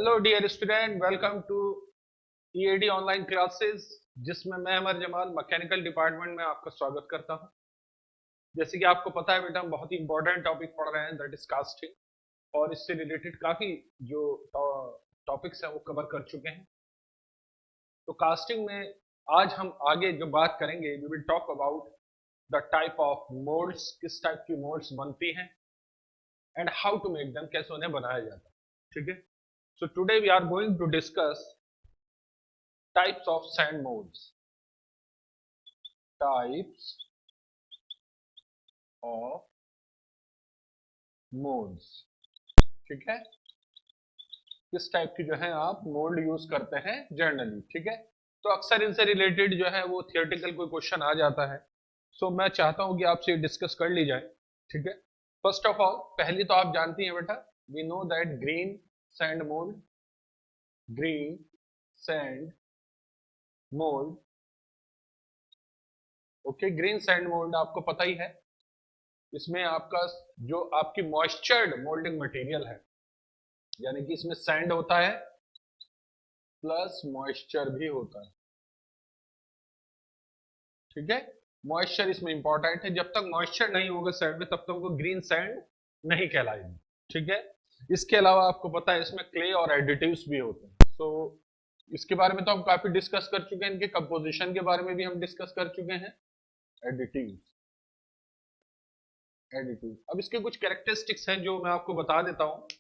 Hello dear student, welcome to EAD online classes, जिसमें मैं अमर Jamal mechanical department में आपका स्वागत करता हूं। जैसे कि आपको पता है बेटा, हम बहुत ही इंपॉर्टेंट टॉपिक पढ़ रहे हैं, दैट इज कास्टिंग। और इससे रिलेटेड काफी जो टॉपिक्स हैं वो कवर कर चुके हैं। तो कास्टिंग में आज हम आगे जो बात करेंगे, we will talk about the type of moulds, किस टाइप की मोल्ड्स बनती हैं and how to make them, कैसे उन्हें बनाया जाता है। ठीक है। So today we are going to discuss types of sand molds. Types of molds. ठीक है। किस टाइप की जो है आप मोल्ड यूज करते हैं जनरली। ठीक है। तो अक्सर इनसे रिलेटेड जो है वो थियोरेटिकल कोई क्वेश्चन आ जाता है। सो मैं चाहता हूं कि आपसे डिस्कस कर ली जाए। ठीक है। फर्स्ट ऑफ ऑल, पहली तो आप जानती हैं बेटा, we know that green sand mould, green sand mould. Okay, green sand mould आपको पता ही है। इसमें आपका जो आपकी मॉइस्चर्ड मोल्डिंग मटेरियल है, यानी कि इसमें सैंड होता है प्लस मॉइस्चर भी होता है। ठीक है। मॉइस्चर इसमें इंपॉर्टेंट है। जब तक मॉइस्चर नहीं होगा सैंड में, तब तक वो ग्रीन सैंड नहीं कहलाएगी। ठीक है। इसके अलावा आपको पता है इसमें क्ले और एडिटिव्स भी होते हैं। तो इसके बारे में तो हम काफी डिस्कस कर चुके हैं, इनके कंपोजिशन के बारे में भी हम डिस्कस कर चुके हैं। एडिटिव एडिटिव अब इसके कुछ कैरेक्टरिस्टिक्स हैं जो मैं आपको बता देता हूं।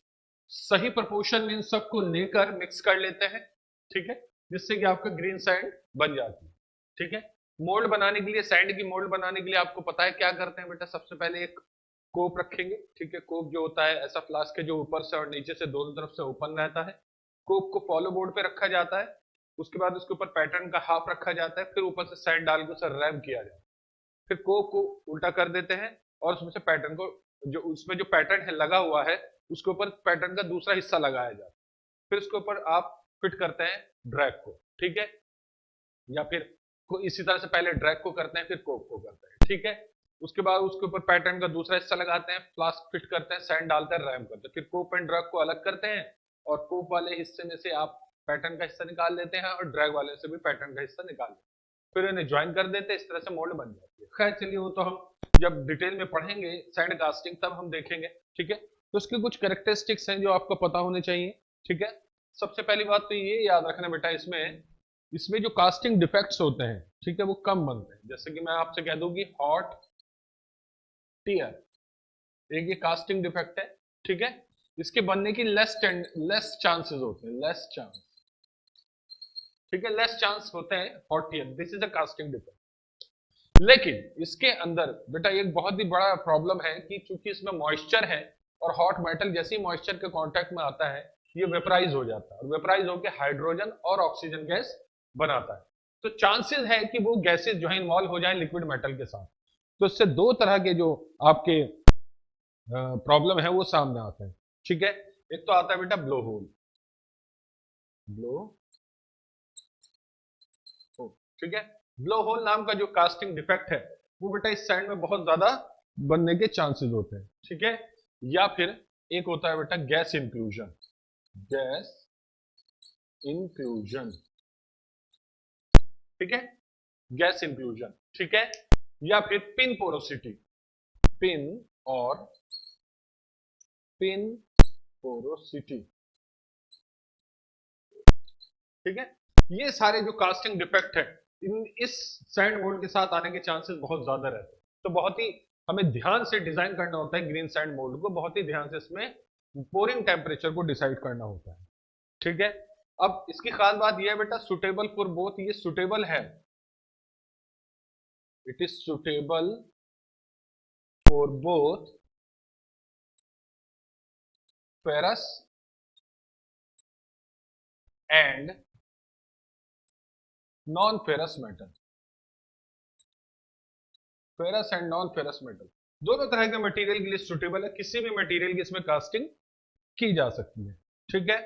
सही प्रोपोर्शन में इन सबको लेकर मिक्स कर लेते हैं। ठीक है। जिससे कि आपका ग्रीन सैंड बन जाती है। ठीक है। मोल्ड बनाने के लिए, सैंड की मोल्ड बनाने के लिए आपको पता है क्या करते हैं बेटा। सबसे पहले एक कोप रखेंगे। ठीक है। कोप जो होता है ऐसा फ्लास्क है जो ऊपर से और नीचे से दोनों तरफ से ओपन रहता है। कोप को फॉलो बोर्ड पे रखा जाता है। उसके बाद उसके ऊपर पैटर्न का हाफ रखा जाता है। फिर ऊपर से सैंड डाल के उसे रैम किया जाता है। फिर कोप को उल्टा कर देते हैं और उसमें से पैटर्न को, जो उसमें जो पैटर्न है लगा हुआ है, उसके ऊपर पैटर्न का दूसरा हिस्सा लगाया जाता है। फिर उसके ऊपर आप फिट करते हैं ड्रैग को। ठीक है। या फिर इसी तरह से पहले ड्रैग को करते हैं, फिर कोप को करते हैं। ठीक है। उसके बाद उसके ऊपर पैटर्न का दूसरा हिस्सा लगाते हैं, फ्लास्क फिट करते हैं, सैंड डालते हैं, रैम करते हैं। फिर कोप एंड ड्रैग को अलग करते हैं और कोप वाले हिस्से में से आप पैटर्न का हिस्सा निकाल लेते हैं और ड्रैग वाले से भी पैटर्न का हिस्सा निकाल लेते हैं। फिर इन्हें ज्वाइन कर देते हैं। इस तरह से मोल्ड बन जाती है। खैर चलिए, वो तो हम जब डिटेल में पढ़ेंगे सैंड कास्टिंग तब हम देखेंगे। ठीक है। तो उसके कुछ कैरेक्टरिस्टिक्स हैं जो आपको पता होने चाहिए। ठीक है। सबसे पहली बात तो ये याद रखना बेटा, इसमें इसमें जो कास्टिंग डिफेक्ट्स होते हैं, ठीक है, वो कम बनते हैं। जैसे कि मैं आपसे कह दूं कि हॉट टीयर एक ये कास्टिंग डिफेक्ट है। ठीक है। इसके बनने की लेस चांसेस होते हैं, लेस चांस। ठीक है, लेस चांस होते हैं hot tear. This is a casting defect. लेकिन इसके अंदर बेटा एक बहुत ही बड़ा प्रॉब्लम है कि चूंकि इसमें मॉइस्चर है और हॉट मेटल जैसे ही मॉइस्चर के कांटेक्ट में आता है, ये वेपराइज हो जाता है और वेपराइज होकर हाइड्रोजन और ऑक्सीजन गैस बनाता है। तो चांसेस है कि वो गैसेस जो है इन्वॉल्व हो जाए लिक्विड मेटल के साथ। तो इससे दो तरह के जो आपके प्रॉब्लम है वो सामने आते हैं। ठीक है। एक तो आता है बेटा ब्लो होल, ब्लो होल। ठीक है। ब्लो होल नाम का जो कास्टिंग डिफेक्ट है, वो बेटा इस सैंड में बहुत ज्यादा बनने के चांसेस होते हैं। ठीक है। या फिर एक होता है बेटा गैस इंक्लूजन, गैस इंक्लूजन। ठीक है। Gas inclusion. ठीक है। या फिर पिन पोरोसिटी, पिन और पिन पोरोसिटी। ठीक है। ये सारे जो कास्टिंग डिफेक्ट है, इस सैंड मोल्ड के साथ आने के चांसेस बहुत ज्यादा रहते हैं। तो बहुत ही हमें ध्यान से डिजाइन करना होता है ग्रीन सैंड मोल्ड को। बहुत ही ध्यान से इसमें पोरिंग टेम्परेचर को डिसाइड करना होता है। ठीक है। अब इसकी खास बात यह है बेटा, सुटेबल फॉर बोथ, ये सुटेबल है, it is suitable for both ferrous and non ferrous metal. Ferrous and non ferrous metal दोनों तरह के मटेरियल के लिए सुटेबल है। किसी भी मटेरियल की इसमें कास्टिंग की जा सकती है। ठीक है।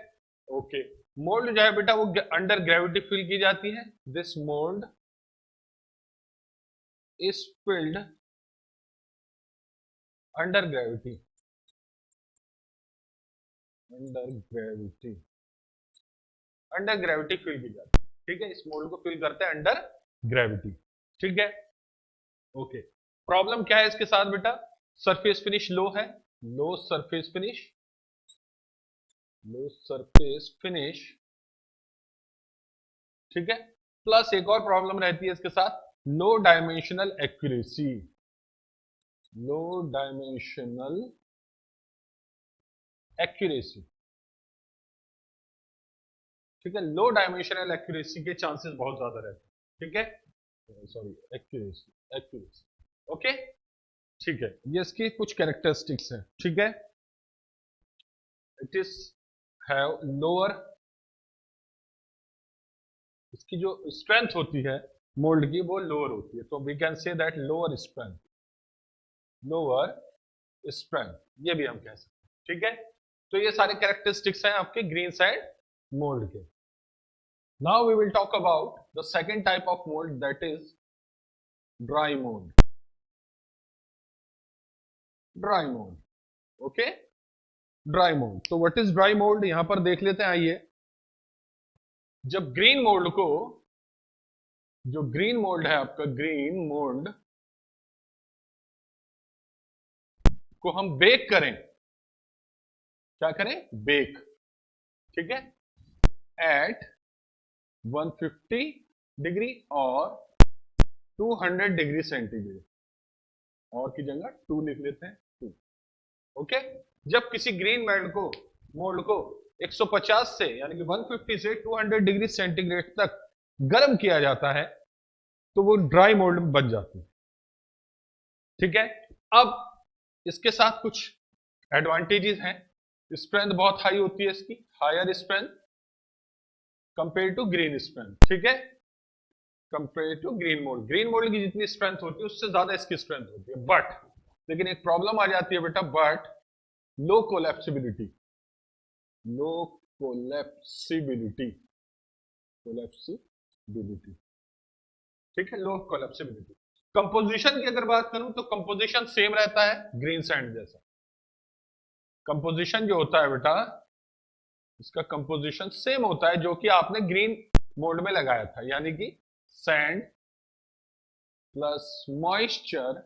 ओके। मोल्ड जो है बेटा वो अंडर ग्रेविटी फिल की जाती है। This mould is filled under gravity, under gravity. Under gravity fill की जाती है। ठीक है, इस मोल्ड को फिल करते हैं अंडर ग्रेविटी। ठीक है, ओके। प्रॉब्लम क्या है इसके साथ बेटा? सरफेस फिनिश लो है, लो सरफेस फिनिश, लो सरफेस फिनिश। ठीक है, प्लस एक और प्रॉब्लम रहती है इसके साथ, लो डायमेंशनल एक्यूरेसी, लो डायमेंशनल एक्यूरेसी। ठीक है, लो डायमेंशनल एक्यूरेसी के चांसेस बहुत ज्यादा रहते हैं। ठीक है, सॉरी, एक्यूरेसी, एक्यूरेसी। ओके, ठीक है, ये इसकी कुछ कैरेक्टरिस्टिक्स हैं। ठीक है, इट इज हैव लोअर, इसकी जो स्ट्रेंथ होती है मोल्ड की वो लोअर होती है, तो we can say that lower strength, lower strength, ये भी हम कह सकते हैं। ठीक है, तो ये सारे कैरेक्टरिस्टिक्स हैं आपके ग्रीन सैंड मोल्ड के। Now we will talk about the second type of mould, that is dry mould, dry mould. Okay, dry mould, तो व्हाट इज ड्राई मोल्ड यहां पर देख लेते हैं। आइए, जब ग्रीन मोल्ड को, जो ग्रीन मोल्ड है आपका, ग्रीन मोल्ड को हम बेक करें, क्या करें? बेक। ठीक है, एट 150 डिग्री और 200 डिग्री सेंटीग्रेड, और की जगह 2 लिख लेते हैं, 2। ओके, जब किसी ग्रीन मोल्ड को 150 से, यानी कि 150 से 200 डिग्री सेंटीग्रेड तक गर्म किया जाता है तो वो ड्राई मोल्ड में बन जाती है। ठीक है, अब इसके साथ कुछ एडवांटेजेस हैं। स्ट्रेंथ बहुत हाई होती है इसकी, higher strength compare to green strength. ठीक है, compare to green mould, green mould की जितनी स्ट्रेंथ होती है उससे ज्यादा इसकी स्ट्रेंथ होती है, बट लेकिन एक प्रॉब्लम आ जाती है बेटा, बट लो कोलैप्सिबिलिटी, लो कोलैप्सिबिलिटी, कोलैप्सिबिलिटी। ठीक है, लो कोलैप्सिबिलिटी। कंपोजिशन की अगर बात करूं तो कंपोजिशन सेम रहता है ग्रीन सैंड जैसा। कंपोजिशन जो होता है बेटा, इसका कंपोजिशन सेम होता है जो कि आपने ग्रीन मोल्ड में लगाया था, यानी कि sand plus moisture,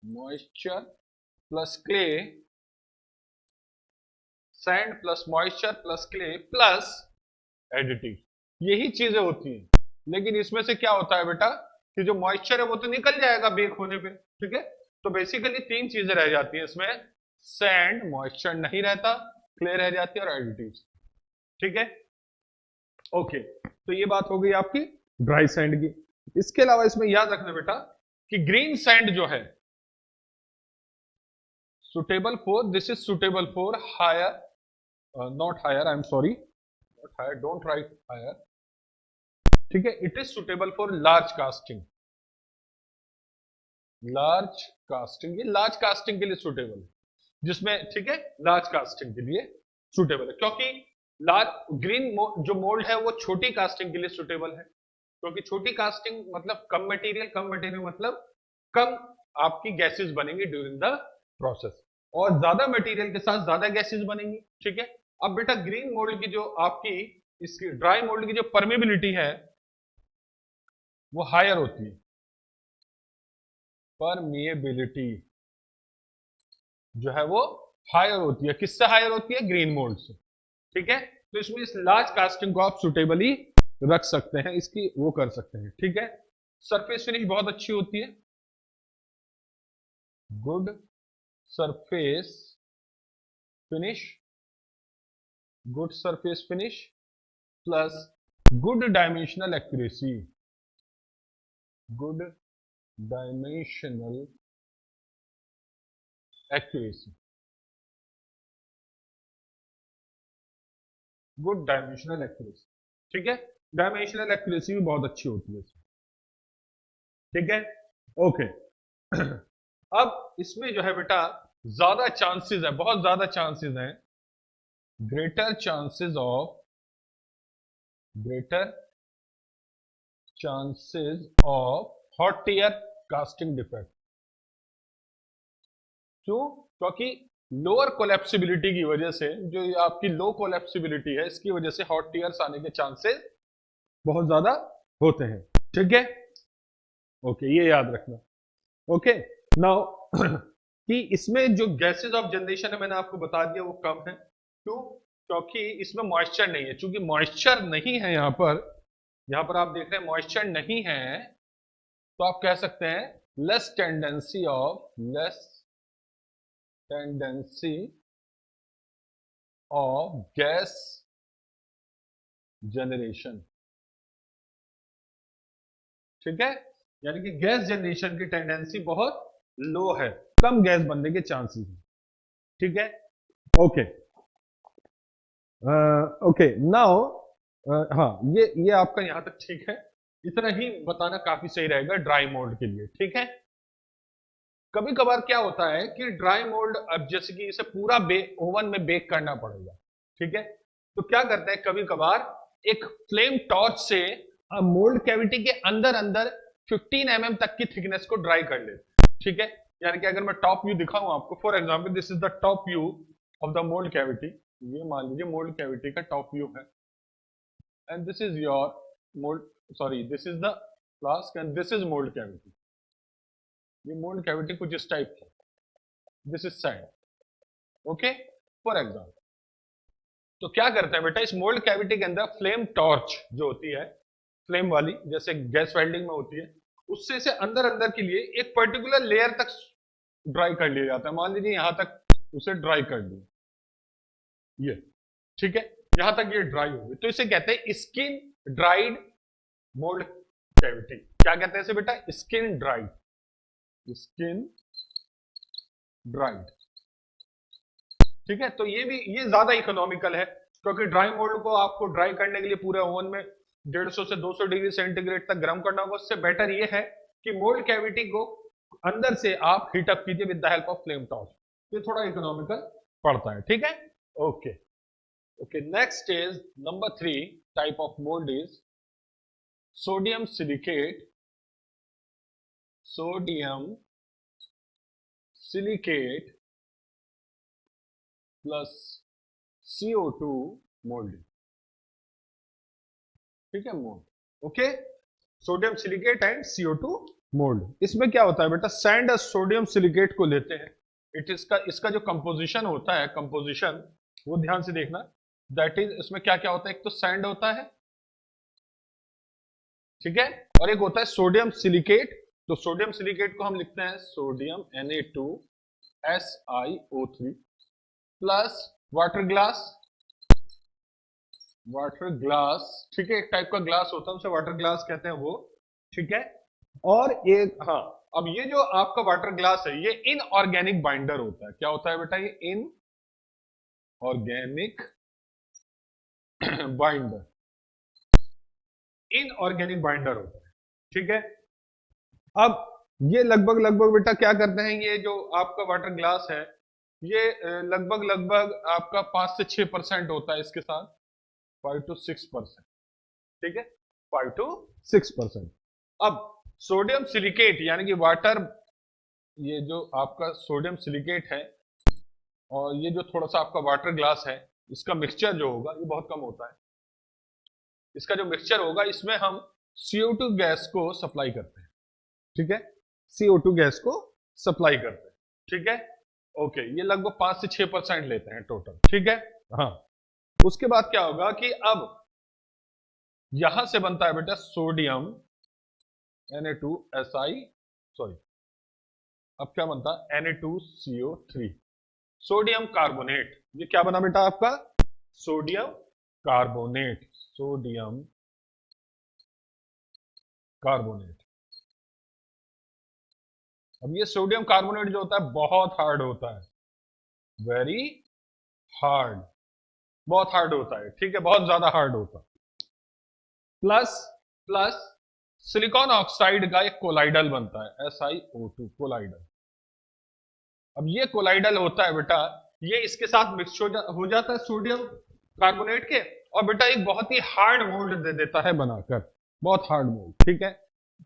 moisture plus clay, sand plus moisture plus clay plus additive, यही चीजें होती हैं। लेकिन इसमें से क्या होता है बेटा कि जो मॉइस्चर है वो तो निकल जाएगा बेक होने पे। ठीक है, तो बेसिकली 3 चीजें रह जाती हैं इसमें, सैंड, मॉइस्चर नहीं रहता, क्ले रह जाती है और एडिटिव। ठीक है, ओके, तो ये बात हो गई आपकी ड्राई सैंड की। इसके अलावा इसमें याद रखना बेटा कि ग्रीन सैंड जो है suitable for, this is suitable for higher, not higher, I am sorry, not higher, don't write higher. ठीक है, it is suitable for large casting, large casting, ये लार्ज कास्टिंग के लिए सुटेबल है, जिसमें, ठीक है, लार्ज कास्टिंग के लिए सुटेबल है, क्योंकि लार्ज ग्रीन जो मोल्ड है वो छोटी कास्टिंग के लिए सुटेबल है, क्योंकि छोटी कास्टिंग मतलब कम मटेरियल, कम मटेरियल मतलब कम आपकी गैसेस बनेंगी ड्यूरिंग द प्रोसेस, और ज्यादा मटेरियल के साथ ज्यादा गैसेस बनेंगी। ठीक है, अब बेटा ग्रीन मोल्ड की जो आपकी, इसकी ड्राई मोल्ड की जो परमेबिलिटी है वो हायर होती है, परमिएबिलिटी जो है वो हायर होती है, किससे हायर होती है? ग्रीन मोल्ड से। ठीक है, तो इसमें इस लार्ज कास्टिंग को आप सुटेबली रख सकते हैं, इसकी वो कर सकते हैं। ठीक है, सरफेस फिनिश बहुत अच्छी होती है, good surface finish, good surface finish plus good dimensional accuracy, good dimensional accuracy, good dimensional accuracy. ठीक है, डायमेंशनल एक्यूरेसी भी बहुत अच्छी होती है। ठीक है, ओके। अब इसमें जो है बेटा ज्यादा चांसेस है, बहुत ज्यादा चांसेस हैं, greater chances of, greater chances of hot year casting defect. क्यों? क्योंकि लोअर कोलैप्सिबिलिटी की वजह से, जो ये आपकी लो कोलैप्सिबिलिटी है, इसकी वजह से हॉट टीयर्स आने के चांसेस बहुत ज्यादा होते हैं। ठीक है, ओके, ये याद रखना। ओके, नाउ कि इसमें जो गैसेस ऑफ जनरेशन है, मैंने आपको बता दिया, वो कम है। क्यों? क्योंकि इसमें मॉइस्चर नहीं है। चूंकि मॉइस्चर नहीं है यहां पर आप देख रहे हैं मॉइस्चर नहीं है, तो आप कह सकते हैं less tendency of gas generation. ठीक है, यानी कि गैस जनरेशन की टेंडेंसी बहुत लो है, कम गैस बनने के चांसेस हैं। ठीक है, ओके, ओके, नाउ हाँ, ये आपका यहां तक ठीक है। इतना ही बताना काफी सही रहेगा ड्राई मोल्ड के लिए। ठीक है, कभी कभार क्या होता है कि ड्राई मोल्ड, अब जैसे कि इसे पूरा ओवन में बेक करना पड़ेगा। ठीक है, तो क्या करते हैं कभी कभार, एक फ्लेम टॉर्च से मोल्ड कैविटी के अंदर अंदर 15 mm तक की थिकनेस को ड्राई कर लेते हैं। ठीक है, यानी कि अगर मैं टॉप व्यू दिखाऊं आपको, for example this is the top view of the mould cavity. ये मान लीजिए मोल्ड कैविटी का टॉप व्यू है, and this is your mould, sorry, this is the flask and this is mould cavity. ये mould cavity कुछ इस type की, this is sand. Okay, for example, तो क्या करते हैं बेटा, इस मोल्ड कैविटी के अंदर फ्लेम टॉर्च जो होती है, फ्लेम वाली, जैसे गैस वेल्डिंग में होती है, उससे इसे अंदर अंदर के लिए एक पर्टिकुलर लेयर तक ड्राई कर लिया जाता है। मान लीजिए यहां तक उसे ड्राई कर दिया, ये ठीक है, यहां तक ये ड्राई होगी, तो इसे कहते हैं स्किन ड्राइड मोल्ड कैविटी। क्या कहते हैं इसे बेटा? Skin dried, skin dried. ठीक है, तो ये ज्यादा इकोनॉमिकल है, क्योंकि ड्राई मोल्ड को आपको ड्राई करने के लिए पूरे ओवन में 150 से 200 डिग्री सेंटीग्रेड तक गर्म करना होगा। उससे बेटर ये है कि मोल्ड कैविटी को अंदर से आप हीटअप कीजिए with the help of flame torch. ये थोड़ा इकोनॉमिकल पड़ता है। ठीक है, okay okay, next is number 3 type of mould is sodium silicate, sodium silicate plus CO2 moulding. ठीक है, mould. Okay, sodium silicate and CO2 mould. इसमें क्या होता है बेटा, सैंड और सोडियम सिलिकेट को लेते हैं। इसका जो कंपोजिशन होता है, कंपोजिशन वो ध्यान से देखना, दैट इज, इसमें क्या क्या होता है, एक तो सैंड होता है, ठीक है, और एक होता है सोडियम सिलिकेट। तो सोडियम सिलिकेट को हम लिखते हैं sodium Na2SiO3 plus water glass, water glass, ठीक है, एक टाइप का ग्लास होता है, उसे वाटर ग्लास कहते हैं वो। ठीक है, और एक, हाँ, अब ये जो आपका वाटर ग्लास है, ये इनऑर्गेनिक बाइंडर होता है। क्या होता है बेटा? ये इनऑर्गेनिक बाइंडर, इनऑर्गेनिक बाइंडर होता है। ठीक है, अब ये लगभग लगभग बेटा क्या करते हैं, ये जो आपका वाटर ग्लास है, ये लगभग लगभग आपका 5 से 6% होता है इसके साथ, 5 to 6%। ठीक है, 5 to 6%। अब सोडियम सिलिकेट यानी कि वाटर, ये जो आपका सोडियम सिलिकेट है और ये जो थोड़ा सा आपका वाटर ग्लास है, इसका मिक्सचर जो होगा ये बहुत कम होता है। इसका जो मिक्सचर होगा, इसमें हम CO2 गैस को सप्लाई करते हैं। ठीक है, CO2 गैस को सप्लाई करते हैं। ठीक है, ओके, ये लगभग 5 से 6% लेते हैं टोटल। ठीक है, हाँ, उसके बाद क्या होगा कि अब यहां से बनता है बेटा सोडियम Na2Si, सॉरी, अब क्या बनता है, Na2CO3, सोडियम कार्बोनेट। ये क्या बना बेटा आपका? Sodium carbonate, sodium carbonate. अब ये सोडियम कार्बोनेट जो होता है बहुत हार्ड होता है, वेरी हार्ड, बहुत हार्ड होता है। ठीक है, बहुत ज्यादा हार्ड होता है। प्लस प्लस सिलिकॉन ऑक्साइड का एक कोलाइडल बनता है, SiO2 कोलाइडल। अब ये कोलाइडल होता है बेटा, ये इसके साथ मिक्स हो जाता है सोडियम कार्बोनेट के, और बेटा एक बहुत ही हार्ड मोल्ड दे देता है बनाकर, बहुत हार्ड मोल्ड। ठीक है,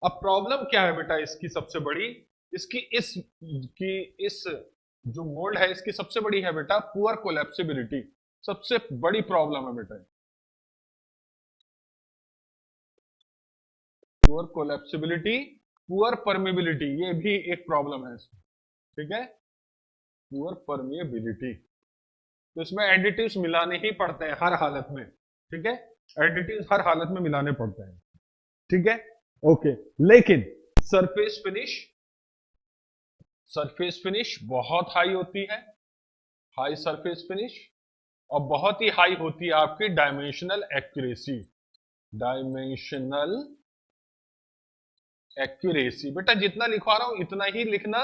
अब प्रॉब्लम क्या है बेटा इसकी सबसे बड़ी, इसकी इस जो मोल्ड है इसकी सबसे बड़ी है बेटा पुअर कोलैप्सिबिलिटी, सबसे बड़ी प्रॉब्लम है बेटा पुअर कोलैप्सिबिलिटी, पुअर परमेबिलिटी, ये भी एक प्रॉब्लम है इसमें, ठीक है, पुअर परमेबिलिटी। तो इसमें एडिटिव्स मिलाने ही पड़ते हैं हर हालत में, ठीक है, एडिटिव्स हर हालत में मिलाने पड़ते हैं, ठीक है, ओके। लेकिन सरफेस फिनिश, सरफेस फिनिश बहुत हाई होती है, हाई सरफेस फिनिश, और बहुत ही हाई होती है आपकी डायमेंशनल एक्यूरेसी, डायमेंशनल एक्यूरेसी। बेटा जितना लिखवा रहा हूं इतना ही लिखना,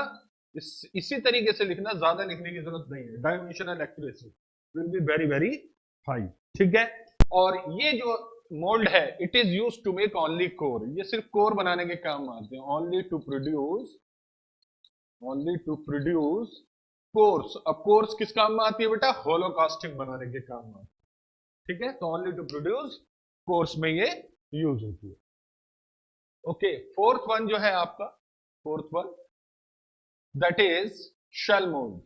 इसी तरीके से लिखना, ज्यादा लिखने की जरूरत नहीं है। Dimensional accuracy will be very very high, ठीक है। और ये जो मोल्ड है it is use to make only core, ये सिर्फ कोर बनाने के काम आते हैं, only to produce, only to produce cores. अब कोर्स किस काम में आती है बेटा, होलोकास्टिक बनाने के काम में आती है, ठीक है। तो ओनली टू प्रोड्यूस कोर्स में ये यूज होती है, ओके। फोर्थ वन जो है आपका, fourth one that is shell mould,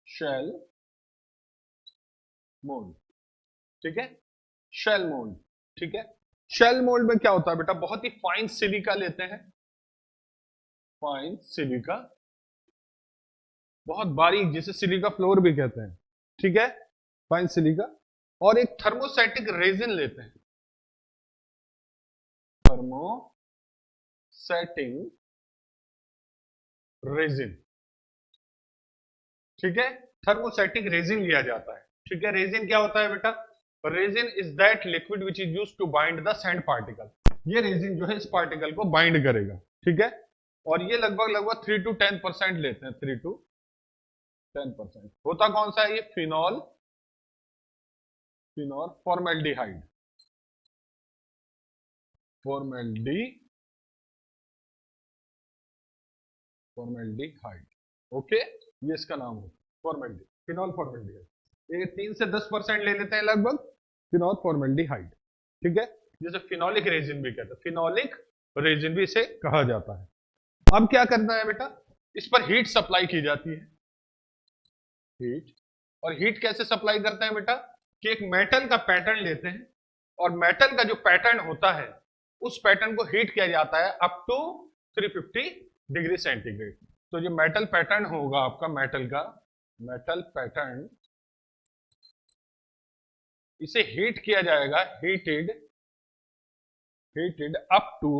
shell mould, ठीक है, शेल मोल्ड, ठीक है। शेल मोल्ड में क्या होता है बेटा, बहुत ही फाइन सिलिका लेते हैं, फाइन सिलिका, बहुत बारीक, जिसे सिलिका फ्लोर भी कहते हैं, ठीक है, फाइन सिलिका, और एक थर्मोसेटिक रेजिन लेते हैं, थर्मोसेटिंग रेजिन, ठीक है, थर्मोसेटिक रेजिन लिया जाता है, ठीक है। रेजिन क्या होता है बेटा, resin is that liquid which is used to bind the sand particle, ये रेजिन जो है इस पार्टिकल को बाइंड करेगा, ठीक है। और ये लगभग लगभग 3 to 10% लेते हैं, 3 to 10%। होता कौन सा है ये, phenol, phenol formaldehyde, formaldehyde, okay, ये इसका नाम है फॉर्मेल्डी, फिनॉल फॉर्मेल्डिहाइड। ये 3 से 10% ले लेते हैं लगभग, फिनॉल फॉर्मेल्डिहाइड, ठीक है, जिसे फिनोलिक रेजिन भी कहते हैं, फिनोलिक रेजिन भी इसे कहा जाता है। अब क्या करना है बेटा, इस पर हीट सप्लाई की जाती है, हीट। और हीट कैसे सप्लाई करते हैं बेटा, कि एक मेटल का पैटर्न लेते हैं, और मेटल का जो पैटर्न होता है उस पैटर्न को हीट किया जाता है अप टू 350 डिग्री सेंटीग्रेड। तो जो मेटल पैटर्न होगा आपका, मेटल का मेटल पैटर्न, इसे हीट किया जाएगा, हीटेड, हीटेड अप टू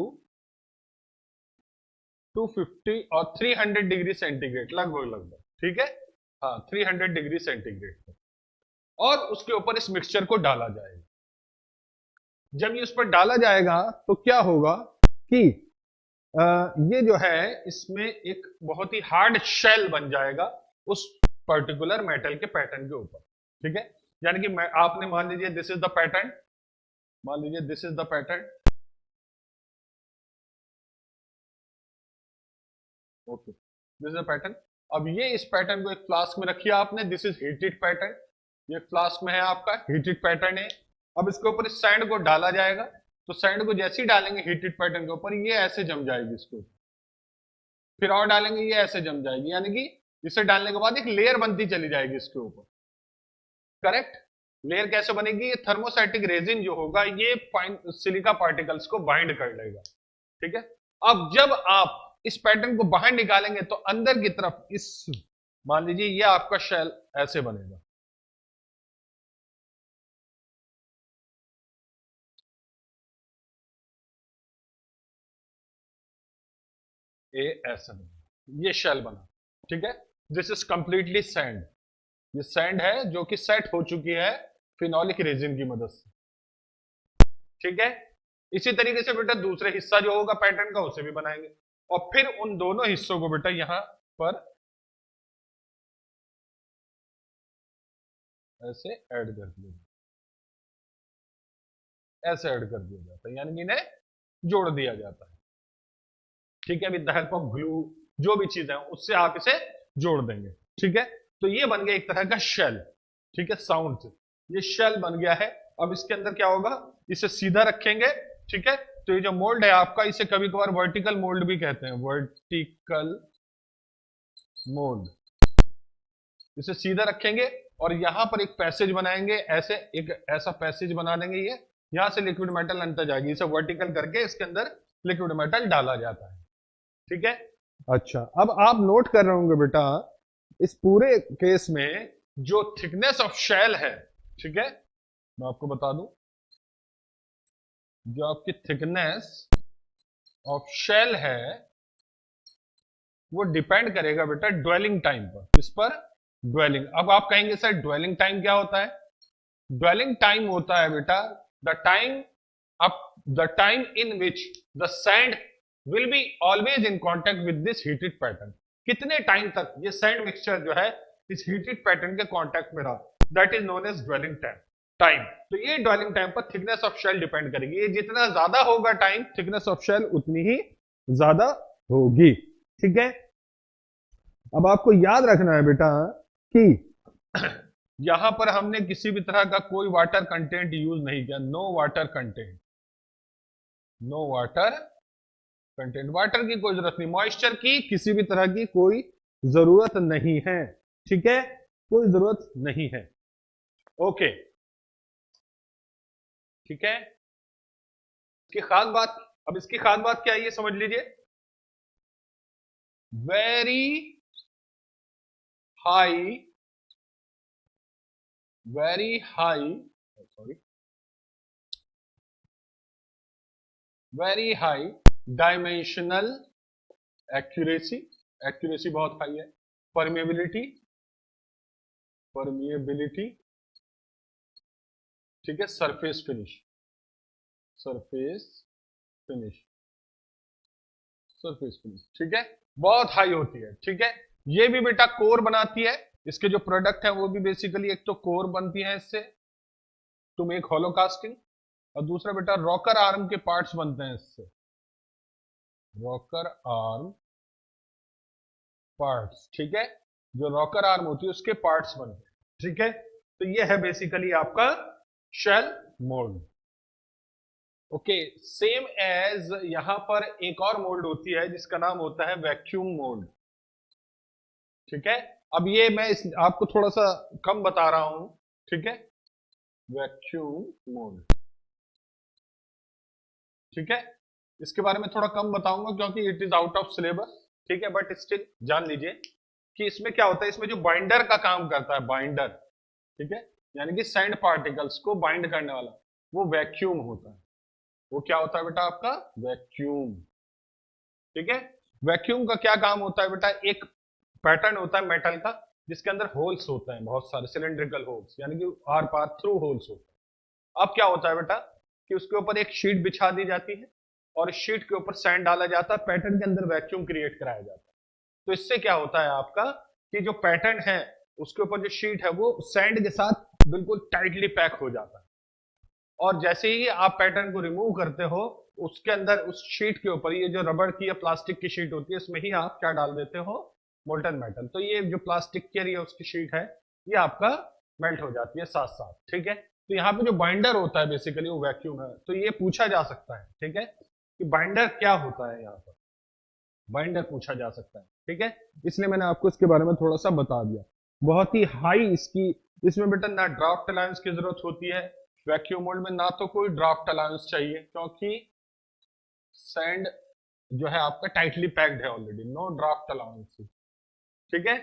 250 और 300 डिग्री सेंटीग्रेड, लगभग लगभग, ठीक है, हाँ 300 डिग्री सेंटीग्रेड, और उसके ऊपर इस मिक्सचर को डाला जाएगा। जब ये उस पर डाला जाएगा तो क्या होगा कि ये जो है इसमें एक बहुत ही हार्ड शेल बन जाएगा उस पर्टिकुलर मेटल के पैटर्न के ऊपर, ठीक है। यानी कि आपने मान लीजिए दिस इज द पैटर्न, मान लीजिए this is the pattern, okay, this is the pattern. अब ये इस पैटर्न को एक फ्लास्क में रखिए आपने, दिस इज हीटेड पैटर्न, ये फ्लास्क में है आपका, हीटेड पैटर्न है। अब इसके ऊपर इस सैंड को डाला जाएगा, तो सैंड को जैसे ही डालेंगे हीटेड पैटर्न के ऊपर, ये ऐसे जम जाएगी इसके ऊपर, फिर और डालेंगे ये ऐसे जम जाएगी, यानी कि इसे डालने के बाद एक लेयर बनती चली जाएगी इसके ऊपर, करेक्ट। लेयर कैसे बनेगी, ये थर्मोसेटिक रेजिन जो होगा ये फाइन सिलिका पार्टिकल्स को बाइंड कर लेगा, ठीक है। अब जब आप इस पैटर्न को बाहर निकालेंगे तो अंदर की तरफ इस, मान लीजिए ये आपका शेल ऐसे बनेगा, ऐसा बना, ये शेल बना, ठीक है। दिस इज कंप्लीटली सैंड, ये सैंड है जो कि सेट हो चुकी है फिनोलिक रेजिन की मदद से, ठीक है। इसी तरीके से बेटा दूसरे हिस्सा जो होगा पैटर्न का उसे भी बनाएंगे, और फिर उन दोनों हिस्सों को बेटा यहां पर ऐसे ऐड कर दिया, ऐसे ऐड कर दिया जाता है, यानी कि इन्हें जोड़ दिया जाता है, ठीक है, with the help of glue, जो भी चीज है उससे आप इसे जोड़ देंगे, ठीक है। तो ये बन गया एक तरह का शेल, ठीक है, साउंड से ये शेल बन गया है। अब इसके अंदर क्या होगा, इसे सीधा रखेंगे, ठीक है। तो ये जो मोल्ड है आपका, इसे कभी कभार वर्टिकल मोल्ड भी कहते हैं, वर्टिकल मोल्ड, इसे सीधा रखेंगे और यहां पर एक पैसेज बनाएंगे, ऐसे एक ऐसा पैसेज बना देंगे, ये यहां से लिक्विड मेटल अंदर जाएगी, इसे वर्टिकल करके इसके अंदर लिक्विड मेटल डाला जाता है। ठीक है। अच्छा, अब आप नोट कर रहे होंगे बेटा इस पूरे केस में जो थिकनेस ऑफ शेल है, ठीक है, मैं आपको बता दूं, जो आपकी थिकनेस ऑफ शेल है वो डिपेंड करेगा बेटा ड्वेलिंग टाइम पर। किस पर? ड्वेलिंग। अब आप कहेंगे सर ड्वेलिंग टाइम क्या होता है? ड्वेलिंग टाइम होता है बेटा the time in which the sand will be always in contact with this heated pattern. कितने टाइम तक ये सैंड मिक्सचर जो है इस हीटेड पैटर्न के कॉन्टेक्ट में रहा, that is known as dwelling time. तो ये ड्वेलिंग टाइम पर थिकनेस ऑफ शेल डिपेंड करेगी। ये जितना ज्यादा होगा टाइम, थिकनेस ऑफ शेल उतनी ही ज्यादा होगी। ठीक है। अब आपको याद रखना है बेटा कि यहां पर हमने किसी भी तरह का कोई वाटर कंटेंट यूज नहीं किया। No water content, no water content, water की कोई जरूरत नहीं, मॉइस्चर की किसी भी तरह की कोई जरूरत नहीं है। ठीक है, कोई जरूरत नहीं है। ओके, ठीक है। इसकी खास बात, अब इसकी खास बात क्या है ये समझ लीजिए। Very high dimensional accuracy, accuracy बहुत हाई है। परमिएबिलिटी, ठीक है। सरफेस फिनिश, ठीक है, बहुत हाई होती है। ठीक है, ये भी बेटा कोर बनाती है। इसके जो प्रोडक्ट है वो भी बेसिकली एक तो कोर बनती है इससे टू मेक हॉलो कास्टिंग, और दूसरा बेटा रॉकर आर्म के पार्ट्स बनते हैं इससे, रॉकर आर्म पार्ट्स। ठीक है, जो रॉकर आर्म होती है उसके पार्ट्स बनते हैं। ठीक है, तो ये है बेसिकली आपका shell mould. Okay, same as यहां पर एक और मोल्ड होती है जिसका नाम होता है वैक्यूम मोल्ड। ठीक है, अब ये मैं आपको थोड़ा सा कम बता रहा हूं। ठीक है, वैक्यूम मोल्ड, ठीक है, इसके बारे में थोड़ा कम बताऊंगा क्योंकि it is out of syllabus. ठीक है, बट स्टिल जान लीजिए कि इसमें क्या होता है, इसमें जो बाइंडर का काम करता है, बाइंडर, ठीक है, यानी कि सैंड पार्टिकल्स को बाइंड करने वाला, वो वैक्यूम होता है। वो क्या होता है बेटा आपका? वैक्यूम। ठीक है, वैक्यूम का क्या काम होता है बेटा? एक पैटर्न होता है मेटल का जिसके अंदर होल्स होते हैं, बहुत सारे सिलेंड्रिकल होल्स, यानी कि आर पार थ्रू होल्स होते हैं। अब क्या होता है बेटा कि उसके ऊपर एक शीट बिछा दी जाती है और शीट के ऊपर सैंड डाला जाता है, पैटर्न के अंदर वैक्यूम क्रिएट कराया जाता है। तो इससे क्या होता है आपका कि जो पैटर्न है उसके ऊपर जो शीट है वो सैंड के साथ बिल्कुल टाइटली पैक हो जाता है, और जैसे ही आप पैटर्न को रिमूव करते हो उसके अंदर उस शीट के ऊपर ये जो रबड़ की या प्लास्टिक की शीट होती है इसमें ही आप क्या डाल देते हो? Molten metal. तो ये जो प्लास्टिक की या उसकी शीट है ये आपका मेल्ट हो जाती है साथ साथ। ठीक है, तो यहाँ पे जो बाइंडर होता है बेसिकली वो वैक्यूम है। तो ये पूछा जा सकता है, ठीक है, कि बाइंडर क्या होता है, यहाँ पर बाइंडर पूछा जा सकता है। ठीक है, इसलिए मैंने आपको इसके बारे में थोड़ा सा बता दिया। बहुत ही हाई इसकी, इसमें बेटा ना ड्राफ्ट अलायंस की जरूरत होती है, वैक्यूम मोल्ड में ना तो कोई ड्राफ्ट अलायंस चाहिए क्योंकि सैंड जो है आपका टाइटली पैक्ड है ऑलरेडी, नो ड्राफ्ट अलाउंस। ठीक है,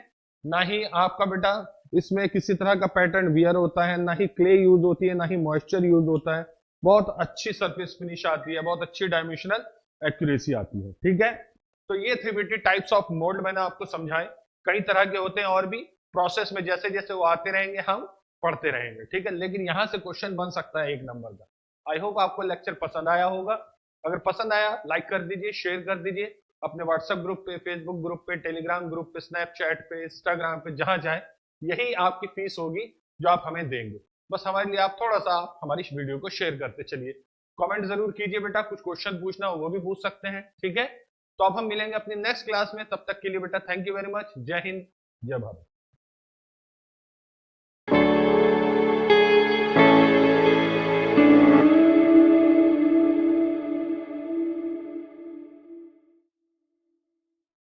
ना ही आपका बेटा इसमें किसी तरह का पैटर्न वियर होता है, ना ही क्ले यूज होती है, ना ही मॉइस्चर यूज होता है। बहुत अच्छी सरफेस फिनिश आती है, बहुत अच्छी डायमेंशनल एक्यूरेसी आती है। ठीक है, तो ये थे बेटे टाइप्स ऑफ मोल्ड मैंने आपको समझाए। कई तरह के होते हैं और भी, प्रोसेस में जैसे जैसे वो आते रहेंगे हम पढ़ते रहेंगे। ठीक है, लेकिन यहां से क्वेश्चन बन सकता है एक नंबर का। आई होप आपको लेक्चर पसंद आया होगा। अगर पसंद आया लाइक कर दीजिए, शेयर कर दीजिए अपने व्हाट्सएप ग्रुप पे, फेसबुक ग्रुप पे, टेलीग्राम ग्रुप पे, स्नैपचैट पे, इंस्टाग्राम पे, जहां चाहे। यही आपकी फीस होगी जो आप हमें देंगे। बस हमारे लिए आप थोड़ा सा हमारी इस वीडियो को शेयर करते चलिए। कमेंट जरूर कीजिए बेटा, कुछ क्वेश्चन पूछना हो वो भी पूछ सकते हैं। ठीक है, तो अब हम मिलेंगे अपनी नेक्स्ट क्लास में, तब तक के लिए बेटा थैंक यू वेरी मच। जय हिंद, जय भारत।